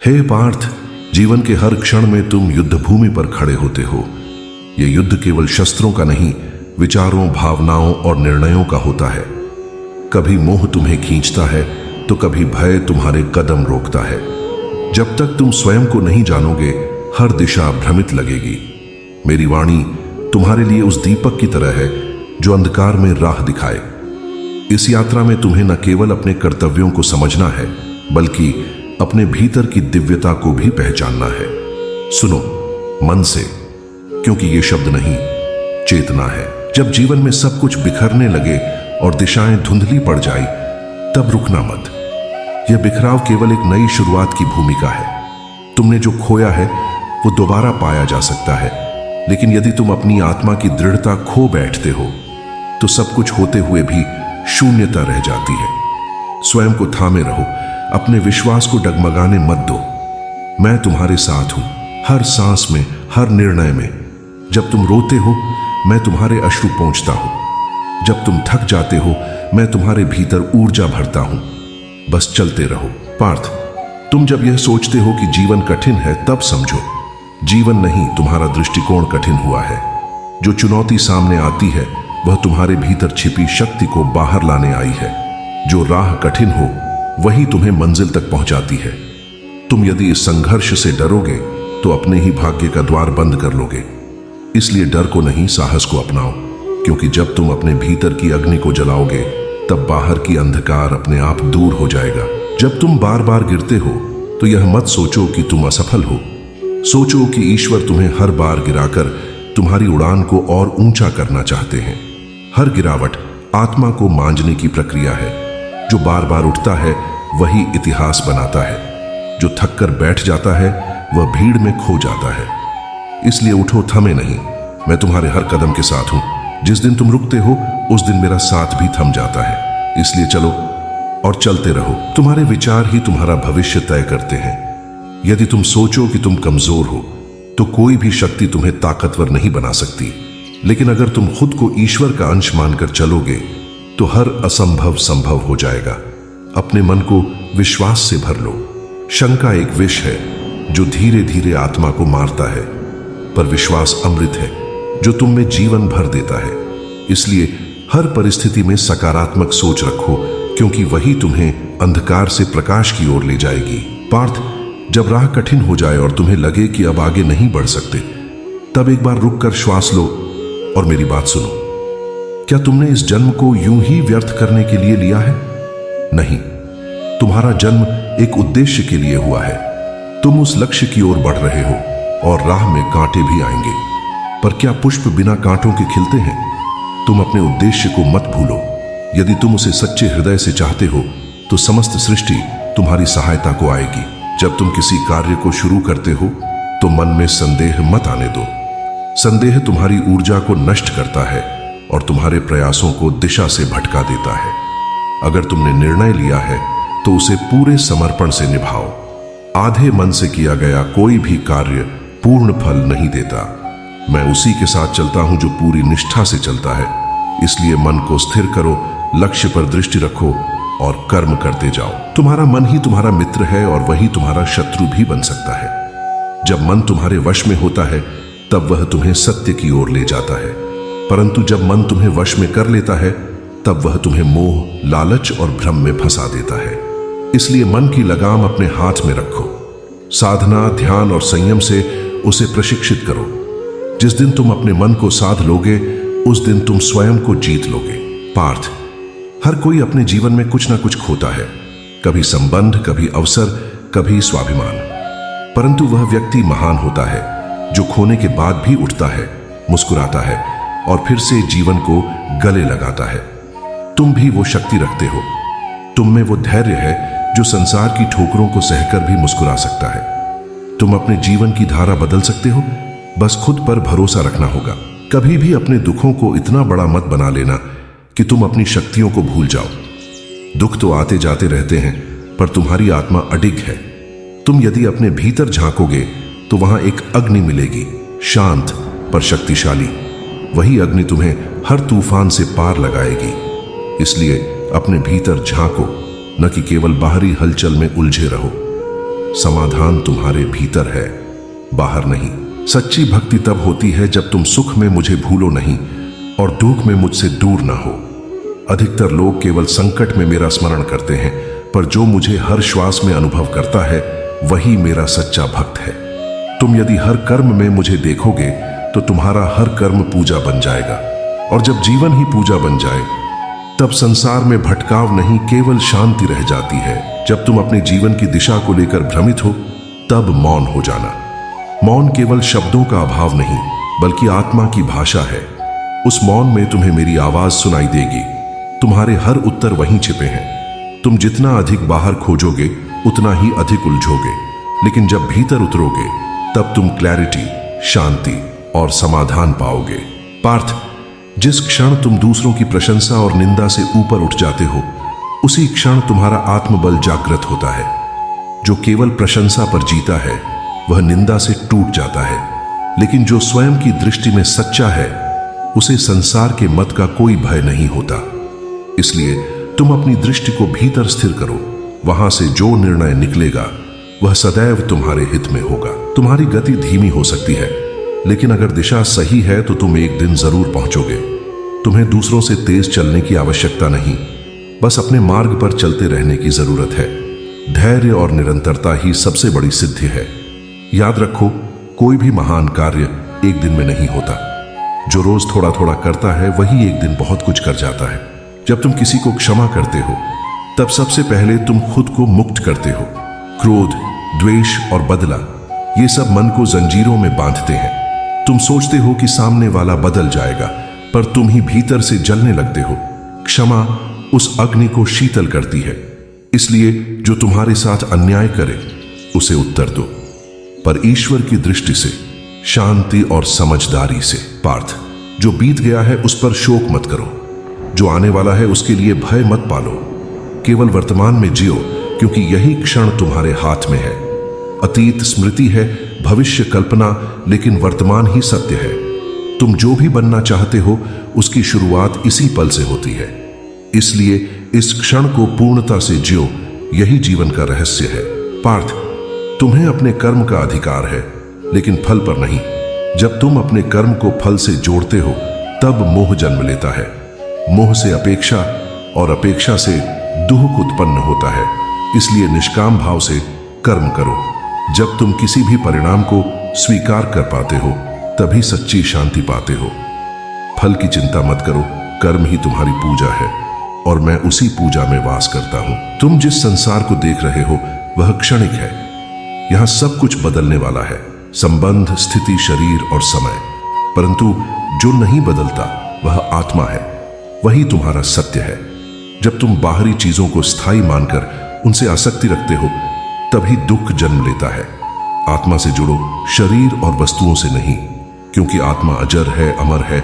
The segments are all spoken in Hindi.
हे पार्थ, जीवन के हर क्षण में तुम युद्ध भूमि पर खड़े होते हो। यह युद्ध केवल शस्त्रों का नहीं, विचारों, भावनाओं और निर्णयों का होता है। कभी मोह तुम्हें खींचता है तो कभी भय तुम्हारे कदम रोकता है। जब तक तुम स्वयं को नहीं जानोगे, हर दिशा भ्रमित लगेगी। मेरी वाणी तुम्हारे लिए उस दीपक की तरह है जो अंधकार में राह दिखाए। इस यात्रा में तुम्हें न केवल अपने कर्तव्यों को समझना है, बल्कि अपने भीतर की दिव्यता को भी पहचानना है। सुनो मन से, क्योंकि ये शब्द नहीं, चेतना है। जब जीवन में सब कुछ बिखरने लगे और दिशाएं धुंधली पड़ जाए, तब रुकना मत। यह बिखराव केवल एक नई शुरुआत की भूमिका है। तुमने जो खोया है वो दोबारा पाया जा सकता है, लेकिन यदि तुम अपनी आत्मा की दृढ़ता खो बैठते हो तो सब कुछ होते हुए भी शून्यता रह जाती है। स्वयं को थामे रहो, अपने विश्वास को डगमगाने मत दो। मैं तुम्हारे साथ हूं, हर सांस में, हर निर्णय में। जब तुम रोते हो, मैं तुम्हारे अश्रु पोंछता हूं। जब तुम थक जाते हो, मैं तुम्हारे भीतर ऊर्जा भरता हूं। बस चलते रहो। पार्थ, तुम जब यह सोचते हो कि जीवन कठिन है, तब समझो जीवन नहीं, तुम्हारा दृष्टिकोण कठिन हुआ है। जो चुनौती सामने आती है वह तुम्हारे भीतर छिपी शक्ति को बाहर लाने आई है। जो राह कठिन हो वही तुम्हें मंजिल तक पहुंचाती है। तुम यदि इस संघर्ष से डरोगे तो अपने ही भाग्य का द्वार बंद कर लोगे। इसलिए डर को नहीं, साहस को अपनाओ, क्योंकि जब तुम अपने भीतर की अग्नि को जलाओगे तब बाहर की अंधकार अपने आप दूर हो जाएगा। जब तुम बार बार गिरते हो तो यह मत सोचो कि तुम असफल हो। सोचो कि ईश्वर तुम्हें हर बार गिराकर तुम्हारी उड़ान को और ऊंचा करना चाहते हैं। हर गिरावट आत्मा को मांझने की प्रक्रिया है। जो बार बार उठता है वही इतिहास बनाता है। जो थक कर बैठ जाता है वह भीड़ में खो जाता है। इसलिए उठो, थमे नहीं। मैं तुम्हारे हर कदम के साथ हूं। जिस दिन तुम रुकते हो उस दिन मेरा साथ भी थम जाता है। इसलिए चलो और चलते रहो। तुम्हारे विचार ही तुम्हारा भविष्य तय करते हैं। यदि तुम सोचो कि तुम कमजोर हो तो कोई भी शक्ति तुम्हें ताकतवर नहीं बना सकती। लेकिन अगर तुम खुद को ईश्वर का अंश मानकर चलोगे तो हर असंभव संभव हो जाएगा। अपने मन को विश्वास से भर लो। शंका एक विष है जो धीरे धीरे आत्मा को मारता है, पर विश्वास अमृत है जो तुम में जीवन भर देता है। इसलिए हर परिस्थिति में सकारात्मक सोच रखो, क्योंकि वही तुम्हें अंधकार से प्रकाश की ओर ले जाएगी। पार्थ, जब राह कठिन हो जाए और तुम्हें लगे कि अब आगे नहीं बढ़ सकते, तब एक बार रुककर श्वास लो और मेरी बात सुनो। क्या तुमने इस जन्म को यूं ही व्यर्थ करने के लिए लिया है? नहीं, तुम्हारा जन्म एक उद्देश्य के लिए हुआ है। तुम उस लक्ष्य की ओर बढ़ रहे हो और राह में कांटे भी आएंगे, पर क्या पुष्प बिना कांटों के खिलते हैं? तुम अपने उद्देश्य को मत भूलो। यदि तुम उसे सच्चे हृदय से चाहते हो तो समस्त सृष्टि तुम्हारी सहायता को आएगी। जब तुम किसी कार्य को शुरू करते हो तो मन में संदेह मत आने दो। संदेह तुम्हारी ऊर्जा को नष्ट करता है और तुम्हारे प्रयासों को दिशा से भटका देता है। अगर तुमने निर्णय लिया है तो उसे पूरे समर्पण से निभाओ। आधे मन से किया गया कोई भी कार्य पूर्ण फल नहीं देता। मैं उसी के साथ चलता हूं जो पूरी निष्ठा से चलता है। इसलिए मन को स्थिर करो, लक्ष्य पर दृष्टि रखो और कर्म करते जाओ। तुम्हारा मन ही तुम्हारा मित्र है और वही तुम्हारा शत्रु भी बन सकता है। जब मन तुम्हारे वश में होता है तब वह तुम्हें सत्य की ओर ले जाता है, परंतु जब मन तुम्हें वश में कर लेता है तब वह तुम्हें मोह, लालच और भ्रम में फंसा देता है। इसलिए मन की लगाम अपने हाथ में रखो। साधना, ध्यान और संयम से उसे प्रशिक्षित करो। जिस दिन तुम अपने मन को साध लोगे उस दिन तुम स्वयं को जीत लोगे। पार्थ, हर कोई अपने जीवन में कुछ ना कुछ खोता है। कभी संबंध, कभी अवसर, कभी स्वाभिमान। परंतु वह व्यक्ति महान होता है जो खोने के बाद भी उठता है, मुस्कुराता है और फिर से जीवन को गले लगाता है। तुम भी वो शक्ति रखते हो। तुम में वो धैर्य है जो संसार की ठोकरों को सहकर भी मुस्कुरा सकता है। तुम अपने जीवन की धारा बदल सकते हो, बस खुद पर भरोसा रखना होगा। कभी भी अपने दुखों को इतना बड़ा मत बना लेना कि तुम अपनी शक्तियों को भूल जाओ। दुख तो आते जाते रहते हैं, पर तुम्हारी आत्मा अडिग है। तुम यदि अपने भीतर झांकोगे तो वहां एक अग्नि मिलेगी, शांत पर शक्तिशाली। वही अग्नि तुम्हें हर तूफान से पार लगाएगी। इसलिए अपने भीतर झांको, न कि केवल बाहरी हलचल में उलझे रहो। समाधान तुम्हारे भीतर है, बाहर नहीं। सच्ची भक्ति तब होती है जब तुम सुख में मुझे भूलो नहीं और दुख में मुझसे दूर ना हो। अधिकतर लोग केवल संकट में मेरा स्मरण करते हैं, पर जो मुझे हर श्वास में अनुभव करता है वही मेरा सच्चा भक्त है। तुम यदि हर कर्म में मुझे देखोगे तो तुम्हारा हर कर्म पूजा बन जाएगा, और जब जीवन ही पूजा बन जाए तब संसार में भटकाव नहीं, केवल शांति रह जाती है। जब तुम अपने जीवन की दिशा को लेकर भ्रमित हो तब मौन हो जाना। मौन केवल शब्दों का अभाव नहीं बल्कि आत्मा की भाषा है। उस मौन में तुम्हें मेरी आवाज सुनाई देगी। तुम्हारे हर उत्तर वहीं छिपे हैं। तुम जितना अधिक बाहर खोजोगे उतना ही अधिक उलझोगे, लेकिन जब भीतर उतरोगे तब तुम क्लैरिटी, शांति और समाधान पाओगे। पार्थ, जिस क्षण तुम दूसरों की प्रशंसा और निंदा से ऊपर उठ जाते हो उसी क्षण तुम्हारा आत्मबल जागृत होता है। जो केवल प्रशंसा पर जीता है वह निंदा से टूट जाता है, लेकिन जो स्वयं की दृष्टि में सच्चा है उसे संसार के मत का कोई भय नहीं होता। इसलिए तुम अपनी दृष्टि को भीतर स्थिर करो। वहां से जो निर्णय निकलेगा वह सदैव तुम्हारे हित में होगा। तुम्हारी गति धीमी हो सकती है, लेकिन अगर दिशा सही है तो तुम एक दिन जरूर पहुंचोगे। तुम्हें दूसरों से तेज चलने की आवश्यकता नहीं, बस अपने मार्ग पर चलते रहने की जरूरत है। धैर्य और निरंतरता ही सबसे बड़ी सिद्धि है। याद रखो, कोई भी महान कार्य एक दिन में नहीं होता। जो रोज थोड़ा थोड़ा करता है वही एक दिन बहुत कुछ कर जाता है। जब तुम किसी को क्षमा करते हो तब सबसे पहले तुम खुद को मुक्त करते हो। क्रोध, द्वेष और बदला, ये सब मन को जंजीरों में बांधते हैं। तुम सोचते हो कि सामने वाला बदल जाएगा, पर तुम ही भीतर से जलने लगते हो। क्षमा उस अग्नि को शीतल करती है। इसलिए जो तुम्हारे साथ अन्याय करे उसे उत्तर दो, पर ईश्वर की दृष्टि से, शांति और समझदारी से। पार्थ, जो बीत गया है उस पर शोक मत करो। जो आने वाला है उसके लिए भय मत पालो। केवल वर्तमान में जियो, क्योंकि यही क्षण तुम्हारे हाथ में है। अतीत स्मृति है, भविष्य कल्पना, लेकिन वर्तमान ही सत्य है। तुम जो भी बनना चाहते हो उसकी शुरुआत इसी पल से होती है। इसलिए इस क्षण को पूर्णता से जियो, यही जीवन का रहस्य है। पार्थ, तुम्हें अपने कर्म का अधिकार है, लेकिन फल पर नहीं। जब तुम अपने कर्म को फल से जोड़ते हो तब मोह जन्म लेता है। मोह से अपेक्षा और अपेक्षा से दुख उत्पन्न होता है। इसलिए निष्काम भाव से कर्म करो। जब तुम किसी भी परिणाम को स्वीकार कर पाते हो तभी सच्ची शांति पाते हो। फल की चिंता मत करो, कर्म ही तुम्हारी पूजा है और मैं उसी पूजा में वास करता हूं। तुम जिस संसार को देख रहे हो वह क्षणिक है। यहां सब कुछ बदलने वाला है, संबंध, स्थिति, शरीर और समय। परंतु जो नहीं बदलता वह आत्मा है, वही तुम्हारा सत्य है। जब तुम बाहरी चीजों को स्थायी मानकर उनसे आसक्ति रखते हो तभी दुख जन्म लेता है। आत्मा से जुड़ो, शरीर और वस्तुओं से नहीं, क्योंकि आत्मा अजर है, अमर है।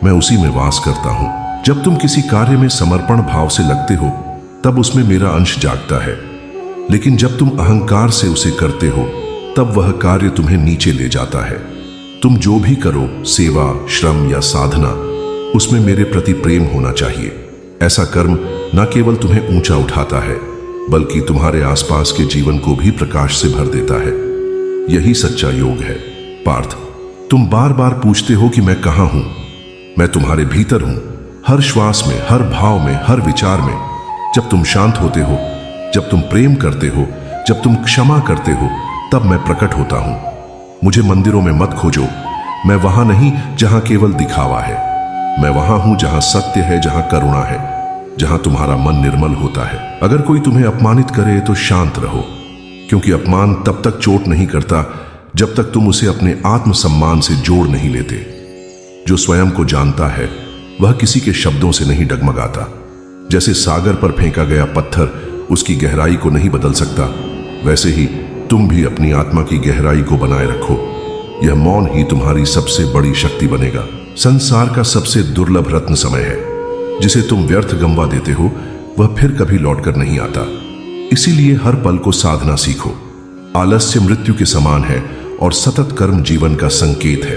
मैं उसी में वास करता हूं। जब तुम किसी कार्य में समर्पण भाव से लगते हो तब उसमें मेरा अंश जागता है, लेकिन जब तुम अहंकार से उसे करते हो तब वह कार्य तुम्हें नीचे ले जाता है। तुम जो भी करो, सेवा, श्रम या साधना, उसमें मेरे प्रति प्रेम होना चाहिए। ऐसा कर्म न केवल तुम्हें ऊंचा उठाता है बल्कि तुम्हारे आसपास के जीवन को भी प्रकाश से भर देता है। यही सच्चा योग है। पार्थ, तुम बार बार पूछते हो कि मैं कहां हूं। मैं तुम्हारे भीतर हूं, हर श्वास में, हर भाव में, हर विचार में। जब तुम शांत होते हो, जब तुम प्रेम करते हो, जब तुम क्षमा करते हो, तब मैं प्रकट होता हूं। मुझे मंदिरों में मत खोजो। मैं वहां नहीं जहां केवल दिखावा है। मैं वहां हूं जहां सत्य है, जहां करुणा है, जहां तुम्हारा मन निर्मल होता है। अगर कोई तुम्हें अपमानित करे तो शांत रहो, क्योंकि अपमान तब तक चोट नहीं करता जब तक तुम उसे अपने आत्मसम्मान से जोड़ नहीं लेते। जो स्वयं को जानता है वह किसी के शब्दों से नहीं डगमगाता। जैसे सागर पर फेंका गया पत्थर उसकी गहराई को नहीं बदल सकता, वैसे ही तुम भी अपनी आत्मा की गहराई को बनाए रखो। यह मौन ही तुम्हारी सबसे बड़ी शक्ति बनेगा। संसार का सबसे दुर्लभ रत्न समय है। जिसे तुम व्यर्थ गंवा देते हो वह फिर कभी लौटकर नहीं आता। इसीलिए हर पल को साधना सीखो। आलस्य मृत्यु के समान है और सतत कर्म जीवन का संकेत है।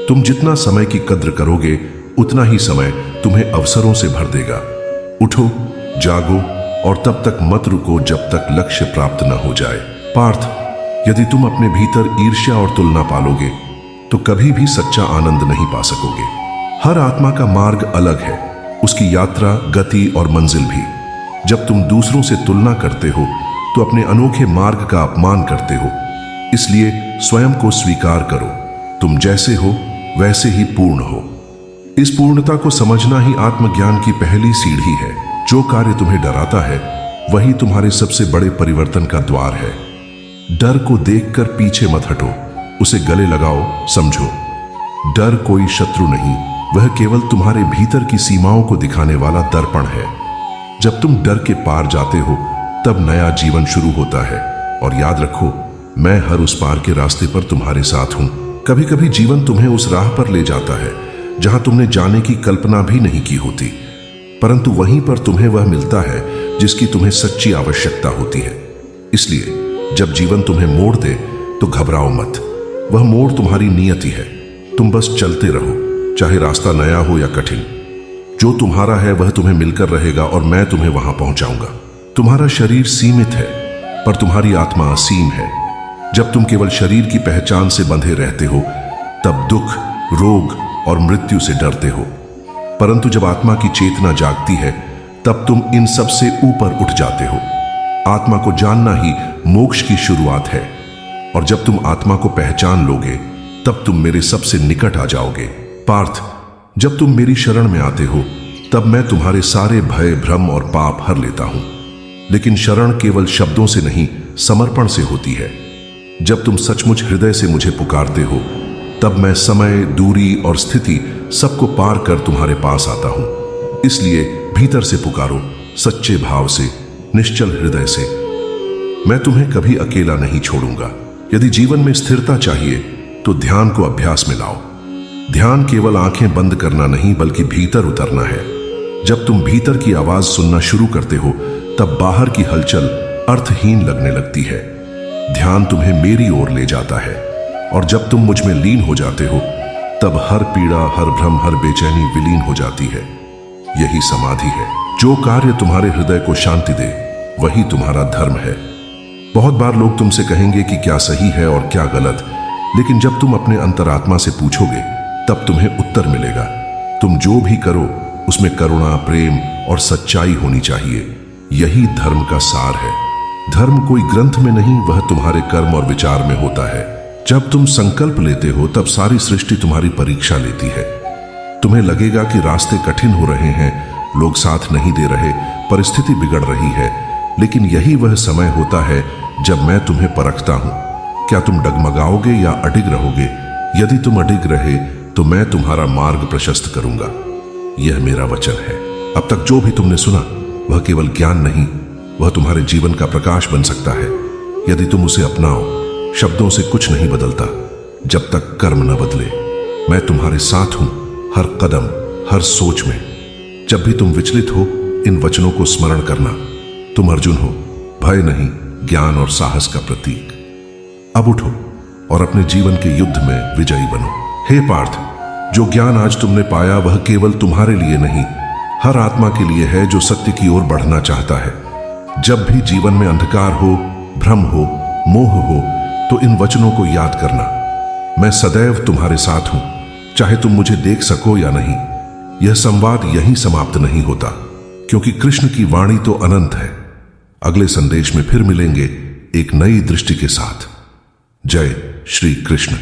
तुम जितना समय की कद्र करोगे उतना ही समय तुम्हें अवसरों से भर देगा। उठो, जागो और तब तक मत रुको जब तक लक्ष्य प्राप्त न हो जाए। पार्थ, यदि तुम अपने भीतर ईर्ष्या और तुलना पालोगे तो कभी भी सच्चा आनंद नहीं पा सकोगे। हर आत्मा का मार्ग अलग है, उसकी यात्रा, गति और मंजिल भी। जब तुम दूसरों से तुलना करते हो तो अपने अनोखे मार्ग का अपमान करते हो। इसलिए स्वयं को स्वीकार करो, तुम जैसे हो वैसे ही पूर्ण हो। इस पूर्णता को समझना ही आत्मज्ञान की पहली सीढ़ी है। जो कार्य तुम्हें डराता है वही तुम्हारे सबसे बड़े परिवर्तन का द्वार है। डर को देखकर पीछे मत हटो, उसे गले लगाओ, समझो। डर कोई शत्रु नहीं, वह केवल तुम्हारे भीतर की सीमाओं को दिखाने वाला दर्पण है। जब तुम डर के पार जाते हो तब नया जीवन शुरू होता है। और याद रखो, मैं हर उस पार के रास्ते पर तुम्हारे साथ हूं। कभी कभी जीवन तुम्हें उस राह पर ले जाता है जहां तुमने जाने की कल्पना भी नहीं की होती, परंतु वहीं पर तुम्हें वह मिलता है जिसकी तुम्हें सच्ची आवश्यकता होती है। इसलिए जब जीवन तुम्हें मोड़ दे तो घबराओ मत, वह मोड़ तुम्हारी नियति है। तुम बस चलते रहो, चाहे रास्ता नया हो या कठिन। जो तुम्हारा है वह तुम्हें मिलकर रहेगा और मैं तुम्हें वहां पहुंचाऊंगा। तुम्हारा शरीर सीमित है पर तुम्हारी आत्मा असीम है। जब तुम केवल शरीर की पहचान से बंधे रहते हो तब दुख, रोग और मृत्यु से डरते हो, परंतु जब आत्मा की चेतना जागती है तब तुम इन सब से ऊपर उठ जाते हो। आत्मा को जानना ही मोक्ष की शुरुआत है, और जब तुम आत्मा को पहचान लोगे तब तुम मेरे सबसे निकट आ जाओगे। पार्थ, जब तुम मेरी शरण में आते हो तब मैं तुम्हारे सारे भय, भ्रम और पाप हर लेता हूं। लेकिन शरण केवल शब्दों से नहीं, समर्पण से होती है। जब तुम सचमुच हृदय से मुझे पुकारते हो तब मैं समय, दूरी और स्थिति सबको पार कर तुम्हारे पास आता हूं। इसलिए भीतर से पुकारो, सच्चे भाव से, निश्चल हृदय से। मैं तुम्हें कभी अकेला नहीं छोड़ूंगा। यदि जीवन में स्थिरता चाहिए तो ध्यान को अभ्यास में लाओ। ध्यान केवल आंखें बंद करना नहीं बल्कि भीतर उतरना है। जब तुम भीतर की आवाज सुनना शुरू करते हो तब बाहर की हलचल अर्थहीन लगने लगती है। ध्यान तुम्हें मेरी ओर ले जाता है, और जब तुम मुझ में लीन हो जाते हो तब हर पीड़ा, हर भ्रम, हर बेचैनी विलीन हो जाती है। यही समाधि है। जो कार्य तुम्हारे हृदय को शांति दे वही तुम्हारा धर्म है। बहुत बार लोग तुमसे कहेंगे कि क्या सही है और क्या गलत, लेकिन जब तुम अपने अंतरात्मा से पूछोगे तब तुम्हें उत्तर मिलेगा। तुम जो भी करो उसमें करुणा, प्रेम और सच्चाई होनी चाहिए। यही धर्म का सार है। धर्म कोई ग्रंथ में नहीं, वह तुम्हारे कर्म और विचार में होता है। जब तुम संकल्प लेते हो तब सारी सृष्टि तुम्हारी परीक्षा लेती है। तुम्हें लगेगा कि रास्ते कठिन हो रहे हैं, लोग साथ नहीं दे रहे, परिस्थिति बिगड़ रही है, लेकिन यही वह समय होता है जब मैं तुम्हें परखता हूं। क्या तुम डगमगाओगे या अडिग रहोगे? यदि तुम अडिग रहे तो मैं तुम्हारा मार्ग प्रशस्त करूंगा। यह मेरा वचन है। अब तक जो भी तुमने सुना वह केवल ज्ञान नहीं, वह तुम्हारे जीवन का प्रकाश बन सकता है यदि तुम उसे अपनाओ। शब्दों से कुछ नहीं बदलता जब तक कर्म न बदले। मैं तुम्हारे साथ हूं, हर कदम, हर सोच में। जब भी तुम विचलित हो इन वचनों को स्मरण करना। तुम अर्जुन हो, भय नहीं, ज्ञान और साहस का प्रतीक। अब उठो और अपने जीवन के युद्ध में विजयी बनो। हे पार्थ, जो ज्ञान आज तुमने पाया वह केवल तुम्हारे लिए नहीं, हर आत्मा के लिए है जो सत्य की ओर बढ़ना चाहता है। जब भी जीवन में अंधकार हो, भ्रम हो, मोह हो, तो इन वचनों को याद करना। मैं सदैव तुम्हारे साथ हूं, चाहे तुम मुझे देख सको या नहीं। यह संवाद यहीं समाप्त नहीं होता, क्योंकि कृष्ण की वाणी तो अनंत है। अगले संदेश में फिर मिलेंगे एक नई दृष्टि के साथ। जय श्री कृष्ण।